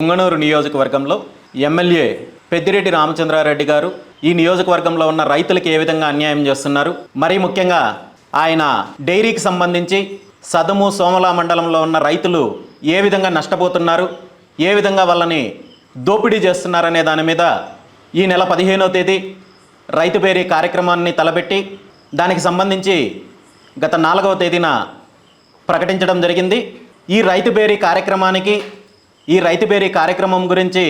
పుంగనూరు నియోజకవర్గంలో ఎమ్మెల్యే పెద్దిరెడ్డి రామచంద్రారెడ్డి గారు ఈ నియోజకవర్గంలో ఉన్న రైతులకు ఏ విధంగా అన్యాయం చేస్తున్నారు, మరీ ముఖ్యంగా ఆయన డైరీకి సంబంధించి సదుము సోమల మండలంలో ఉన్న రైతులు ఏ విధంగా నష్టపోతున్నారు, ఏ విధంగా వాళ్ళని దోపిడీ చేస్తున్నారనే దాని మీద ఈ నెల 15వ తేదీ రైతు బేరీ కార్యక్రమాన్ని తలపెట్టి దానికి సంబంధించి గత 4వ తేదీన ప్రకటించడం జరిగింది. ఈ రైతు బేరీ కార్యక్రమం గురించి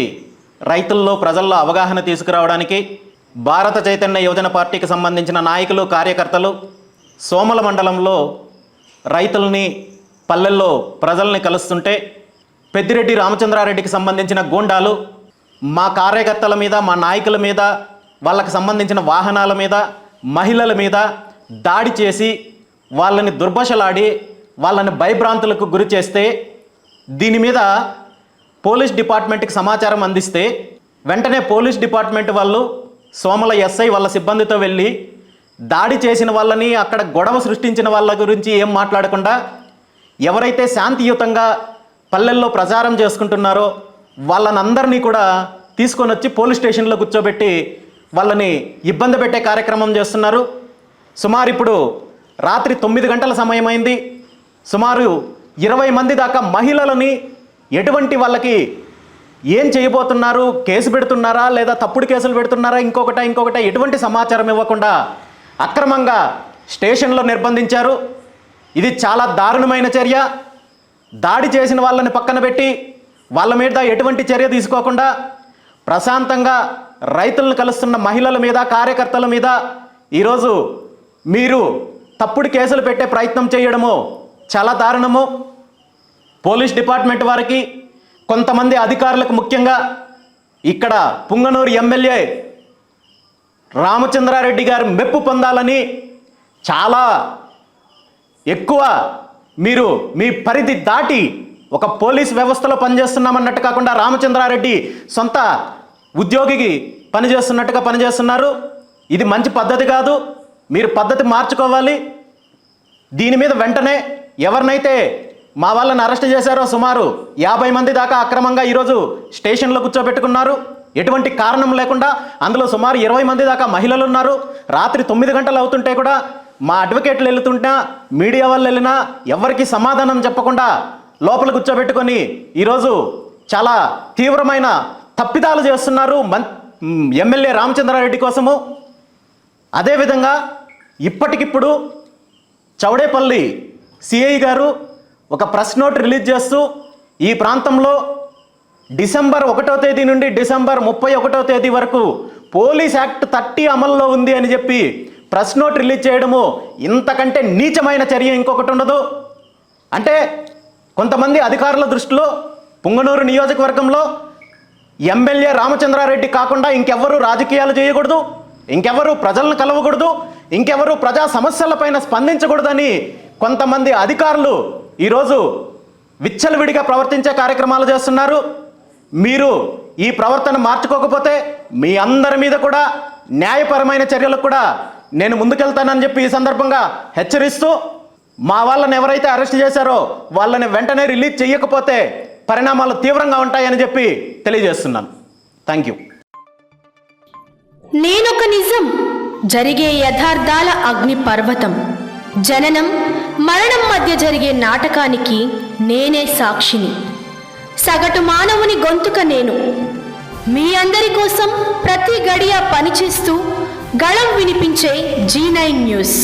రైతుల్లో ప్రజల్లో అవగాహన తీసుకురావడానికి భారత చైతన్య యువజన పార్టీకి సంబంధించిన నాయకులు కార్యకర్తలు సోమల మండలంలో రైతుల్ని పల్లెల్లో ప్రజల్ని కలుస్తుంటే పెద్దిరెడ్డి రామచంద్రారెడ్డికి సంబంధించిన గూండాలు మా కార్యకర్తల మీద, మా నాయకుల మీద, వాళ్ళకి సంబంధించిన వాహనాల మీద, మహిళల మీద దాడి చేసి వాళ్ళని దుర్భషలాడి వాళ్ళని భయభ్రాంతులకు గురి చేస్తే దీని మీద పోలీస్ డిపార్ట్మెంట్కి సమాచారం అందిస్తే వెంటనే పోలీస్ డిపార్ట్మెంట్ వాళ్ళు సోమల ఎస్ఐ వాళ్ళ సిబ్బందితో వెళ్ళి దాడి చేసిన వాళ్ళని, అక్కడ గొడవ సృష్టించిన వాళ్ళ గురించి ఏం మాట్లాడకుండా ఎవరైతే శాంతియుతంగా పల్లెల్లో ప్రచారం చేసుకుంటున్నారో వాళ్ళనందరినీ కూడా తీసుకొని వచ్చి పోలీస్ స్టేషన్లో కూర్చోబెట్టి వాళ్ళని ఇబ్బంది పెట్టే కార్యక్రమం చేస్తున్నారు. సుమారు ఇప్పుడు రాత్రి 9 గంటల సమయమైంది. సుమారు 20 మంది దాకా మహిళలని ఎటువంటి వాళ్ళకి ఏం చేయబోతున్నారు, కేసు పెడుతున్నారా లేదా తప్పుడు కేసులు పెడుతున్నారా, ఇంకొకట ఎటువంటి సమాచారం ఇవ్వకుండా అక్రమంగా స్టేషన్లో నిర్బంధించారు. ఇది చాలా దారుణమైన చర్య. దాడి చేసిన వాళ్ళని పక్కన పెట్టి వాళ్ళ మీద ఎటువంటి చర్య తీసుకోకుండా ప్రశాంతంగా రైతులను కలుస్తున్న మహిళల మీద, కార్యకర్తల మీద ఈరోజు మీరు తప్పుడు కేసులు పెట్టే ప్రయత్నం చేయడము చాలా దారుణము. పోలీస్ డిపార్ట్మెంట్ వారికి, కొంతమంది అధికారులకు, ముఖ్యంగా ఇక్కడ పుంగనూరు ఎమ్మెల్యే రామచంద్రారెడ్డి గారు మెప్పు పొందాలని చాలా ఎక్కువ మీరు మీ పరిధి దాటి ఒక పోలీస్ వ్యవస్థలో పనిచేస్తున్నామన్నట్టు కాకుండా రామచంద్రారెడ్డి సొంత ఉద్యోగికి పనిచేస్తున్నట్టుగా పనిచేస్తున్నారు. ఇది మంచి పద్ధతి కాదు. మీరు పద్ధతి మార్చుకోవాలి. దీని మీద వెంటనే ఎవరినైతే మా వాళ్ళని అరెస్ట్ చేశారో సుమారు 50 మంది దాకా అక్రమంగా ఈరోజు స్టేషన్లో కూర్చోబెట్టుకున్నారు. ఎటువంటి కారణం లేకుండా. అందులో సుమారు 20 మంది దాకా మహిళలు ఉన్నారు. రాత్రి 9 గంటలు అవుతుంటే కూడా మా అడ్వకేట్లు వెళ్తుంటా, మీడియా వాళ్ళు వెళ్ళినా ఎవరికి సమాధానం చెప్పకుండా లోపల కూర్చోబెట్టుకొని ఈరోజు చాలా తీవ్రమైన తప్పిదాలు చేస్తున్నారు ఎమ్మెల్యే రామచంద్రారెడ్డి కోసము. అదేవిధంగా ఇప్పటికిప్పుడు చౌడేపల్లి సిఐ గారు ఒక ప్రెస్ నోట్ రిలీజ్ చేస్తూ ఈ ప్రాంతంలో డిసెంబర్ 1వ తేదీ నుండి డిసెంబర్ 31వ తేదీ వరకు పోలీస్ యాక్ట్ 30 అమల్లో ఉంది అని చెప్పి ప్రెస్ నోట్ రిలీజ్ చేయడము ఇంతకంటే నీచమైన చర్య ఇంకొకటి ఉండదు. అంటే కొంతమంది అధికారుల దృష్టిలో పుంగనూరు నియోజకవర్గంలో ఎమ్మెల్యే రామచంద్రారెడ్డి కాకుండా ఇంకెవ్వరూ రాజకీయాలు చేయకూడదు, ఇంకెవరు ప్రజలను కలవకూడదు, ఇంకెవరు ప్రజా సమస్యలపైన స్పందించకూడదని కొంతమంది అధికారులు ఈరోజు విచ్చలవిడిగా ప్రవర్తించే కార్యక్రమాలు చేస్తున్నారు. మీరు ఈ ప్రవర్తన మార్చుకోకపోతే మీ అందరి మీద కూడా న్యాయపరమైన చర్యలకు కూడా నేను ముందుకెళ్తానని చెప్పి ఈ సందర్భంగా హెచ్చరిస్తూ, మా వాళ్ళని ఎవరైతే అరెస్ట్ చేశారో వాళ్ళని వెంటనే రిలీజ్ చేయకపోతే పరిణామాలు తీవ్రంగా ఉంటాయని చెప్పి తెలియజేస్తున్నాను. Thank you. నేనొక నిజం, జరిగే యథార్థాల అగ్ని పర్వతం, జననం మరణం మధ్య జరిగే నాటకానికి నేనే సాక్షిని. సగటు మానవుని గొంతుక నేను. మీ అందరి కోసం ప్రతి గడియ పనిచేస్తూ గళం వినిపించే G9 న్యూస్.